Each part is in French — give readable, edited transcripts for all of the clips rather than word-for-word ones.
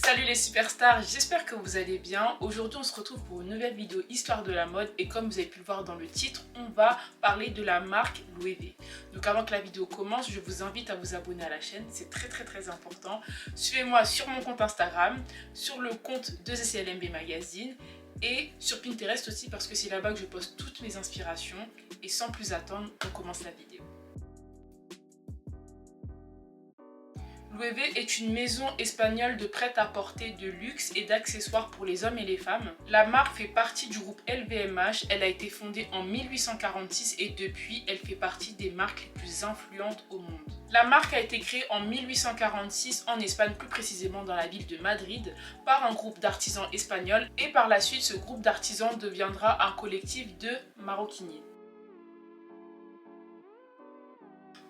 Salut les superstars, j'espère que vous allez bien. Aujourd'hui on se retrouve pour une nouvelle vidéo histoire de la mode et comme vous avez pu le voir dans le titre, on va parler de la marque Loewe. Donc avant que la vidéo commence, je vous invite à vous abonner à la chaîne, c'est très important. Suivez-moi sur mon compte Instagram, sur le compte de ZCLMB Magazine et sur Pinterest aussi parce que c'est là-bas que je poste toutes mes inspirations. Et sans plus attendre, on commence la vidéo. Loewe est une maison espagnole de prêt-à-porter de luxe et d'accessoires pour les hommes et les femmes. La marque fait partie du groupe LVMH, elle a été fondée en 1846 et depuis, elle fait partie des marques les plus influentes au monde. La marque a été créée en 1846 en Espagne, plus précisément dans la ville de Madrid, par un groupe d'artisans espagnols et par la suite, ce groupe d'artisans deviendra un collectif de maroquiniers.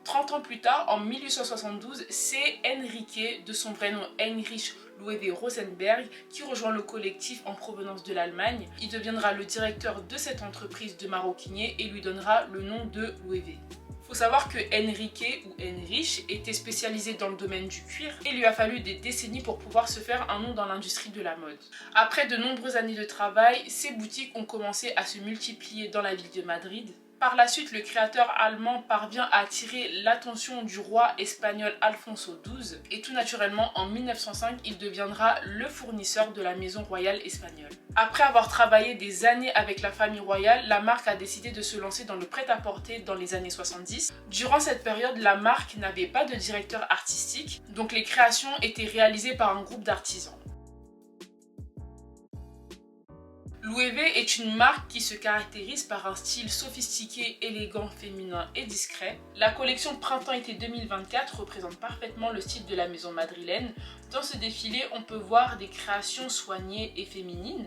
30 ans plus tard, en 1872, c'est Enrique, de son vrai nom Heinrich Loewe Rosenberg, qui rejoint le collectif en provenance de l'Allemagne. Il deviendra le directeur de cette entreprise de maroquinier et lui donnera le nom de Loewe. Il faut savoir que Enrique ou Heinrich était spécialisé dans le domaine du cuir et il lui a fallu des décennies pour pouvoir se faire un nom dans l'industrie de la mode. Après de nombreuses années de travail, ces boutiques ont commencé à se multiplier dans la ville de Madrid. Par la suite, le créateur allemand parvient à attirer l'attention du roi espagnol Alfonso XII et tout naturellement, en 1905, il deviendra le fournisseur de la maison royale espagnole. Après avoir travaillé des années avec la famille royale, la marque a décidé de se lancer dans le prêt-à-porter dans les années 70. Durant cette période, la marque n'avait pas de directeur artistique, donc les créations étaient réalisées par un groupe d'artisans. Loewe est une marque qui se caractérise par un style sophistiqué, élégant, féminin et discret. La collection Printemps-été 2024 représente parfaitement le style de la maison madrilène. Dans ce défilé, on peut voir des créations soignées et féminines.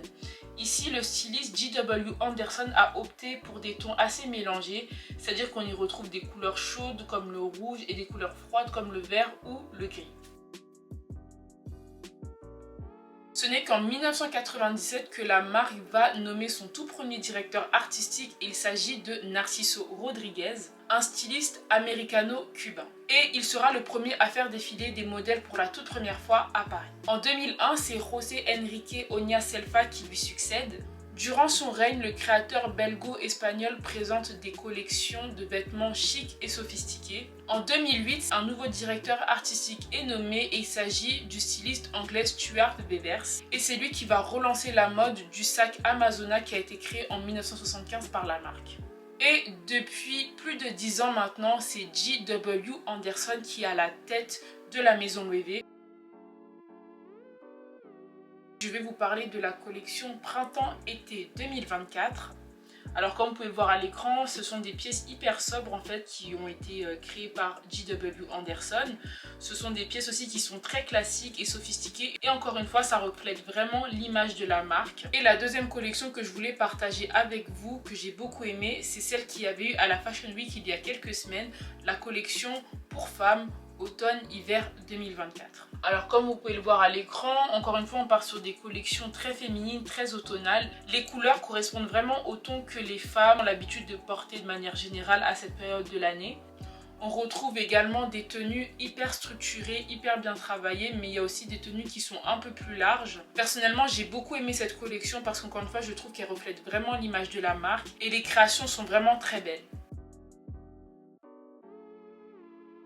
Ici, le styliste J.W. Anderson a opté pour des tons assez mélangés, c'est-à-dire qu'on y retrouve des couleurs chaudes comme le rouge et des couleurs froides comme le vert ou le gris. Ce n'est qu'en 1997 que la marque va nommer son tout premier directeur artistique et il s'agit de Narciso Rodriguez, un styliste américano-cubain. Et il sera le premier à faire défiler des modèles pour la toute première fois à Paris. En 2001, c'est José Enrique Oña Selfa qui lui succède. Durant son règne, le créateur belgo-espagnol présente des collections de vêtements chics et sophistiqués. En 2008, un nouveau directeur artistique est nommé et il s'agit du styliste anglais Stuart Bevers. Et c'est lui qui va relancer la mode du sac Amazona qui a été créé en 1975 par la marque. Et depuis plus de 10 ans maintenant, c'est J.W. Anderson qui est à la tête de la maison Loewe. Je vais vous parler de la collection Printemps-été 2024. Alors comme vous pouvez le voir à l'écran, ce sont des pièces hyper sobres en fait qui ont été créées par J.W. Anderson. Ce sont des pièces aussi qui sont très classiques et sophistiquées et encore une fois ça reflète vraiment l'image de la marque. Et la deuxième collection que je voulais partager avec vous, que j'ai beaucoup aimée, c'est celle qu'il y avait eu à la Fashion Week il y a quelques semaines, la collection pour femmes automne-hiver 2024. Alors comme vous pouvez le voir à l'écran, encore une fois on part sur des collections très féminines, très automnales. Les couleurs correspondent vraiment au ton que les femmes ont l'habitude de porter de manière générale à cette période de l'année. On retrouve également des tenues hyper structurées, hyper bien travaillées, mais il y a aussi des tenues qui sont un peu plus larges. Personnellement, j'ai beaucoup aimé cette collection parce qu'encore une fois, je trouve qu'elle reflète vraiment l'image de la marque et les créations sont vraiment très belles.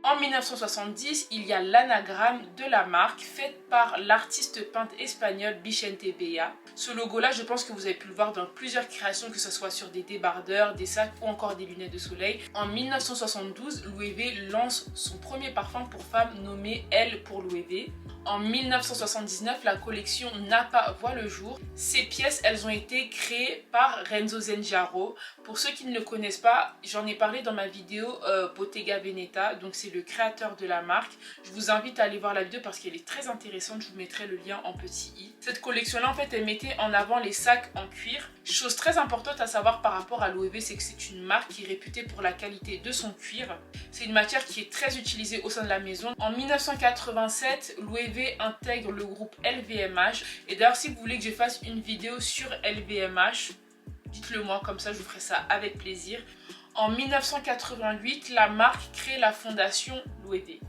En 1970, il y a l'anagramme de la marque faite par l'artiste peintre espagnol Vicente Bella. Ce logo-là, je pense que vous avez pu le voir dans plusieurs créations, que ce soit sur des débardeurs, des sacs ou encore des lunettes de soleil. En 1972, Loewe lance son premier parfum pour femmes nommé Elle pour Loewe. En 1979, la collection Napa voit le jour. Ces pièces, elles ont été créées par Renzo Zengiaro. Pour ceux qui ne le connaissent pas, j'en ai parlé dans ma vidéo Bottega Veneta, donc c'est le créateur de la marque. Je vous invite à aller voir la vidéo parce qu'elle est très intéressante, je vous mettrai le lien en petit i. Cette collection-là, en fait, elle mettait en avant les sacs en cuir. Chose très importante à savoir par rapport à Loewe, c'est que c'est une marque qui est réputée pour la qualité de son cuir. C'est une matière qui est très utilisée au sein de la maison. En 1987, Loewe intègre le groupe LVMH. Et d'ailleurs, si vous voulez que je fasse une vidéo sur LVMH, dites-le moi, comme ça je vous ferai ça avec plaisir. En 1988, la marque crée la fondation Loewe.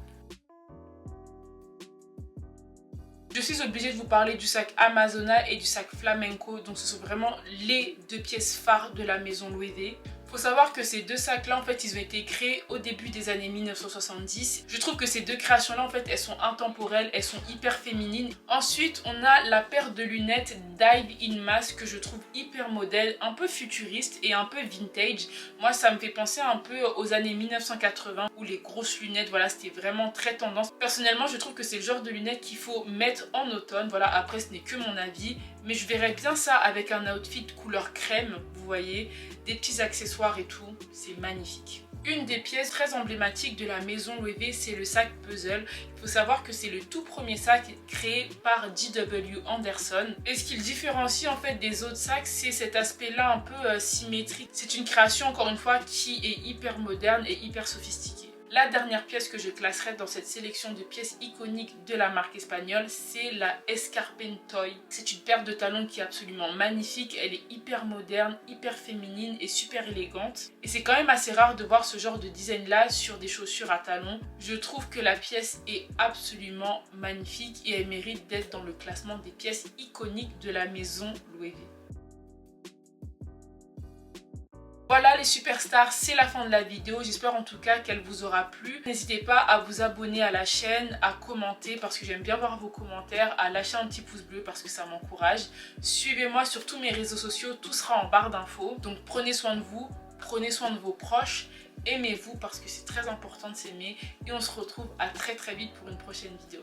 Je suis obligée de vous parler du sac Amazona et du sac Flamenco, donc ce sont vraiment les deux pièces phares de la maison Loewe. Faut savoir que ces deux sacs là en fait ils ont été créés au début des années 1970. Je trouve que ces deux créations là en fait elles sont intemporelles, elles sont hyper féminines. Ensuite on a la paire de lunettes Dive in Mask que je trouve hyper modèle, un peu futuriste et un peu vintage. Moi ça me fait penser un peu aux années 1980 où les grosses lunettes, voilà, c'était vraiment très tendance. Personnellement je trouve que c'est le genre de lunettes qu'il faut mettre en automne. Voilà, après ce n'est que mon avis, mais je verrais bien ça avec un outfit couleur crème, vous voyez, des petits accessoires et tout, c'est magnifique. Une des pièces très emblématiques de la maison Loewe, c'est le sac puzzle. Il faut savoir que c'est le tout premier sac créé par J.W. Anderson. Et ce qui le différencie en fait des autres sacs, c'est cet aspect-là un peu symétrique. C'est une création encore une fois qui est hyper moderne et hyper sophistiquée. La dernière pièce que je classerai dans cette sélection de pièces iconiques de la marque espagnole, c'est la Escarpentoy. C'est une paire de talons qui est absolument magnifique, elle est hyper moderne, hyper féminine et super élégante. Et c'est quand même assez rare de voir ce genre de design là sur des chaussures à talons. Je trouve que la pièce est absolument magnifique et elle mérite d'être dans le classement des pièces iconiques de la maison Loewe. Voilà les superstars, c'est la fin de la vidéo. J'espère en tout cas qu'elle vous aura plu. N'hésitez pas à vous abonner à la chaîne, à commenter parce que j'aime bien voir vos commentaires, à lâcher un petit pouce bleu parce que ça m'encourage. Suivez-moi sur tous mes réseaux sociaux, tout sera en barre d'infos. Donc prenez soin de vous, prenez soin de vos proches, aimez-vous parce que c'est très important de s'aimer. Et on se retrouve à très vite pour une prochaine vidéo.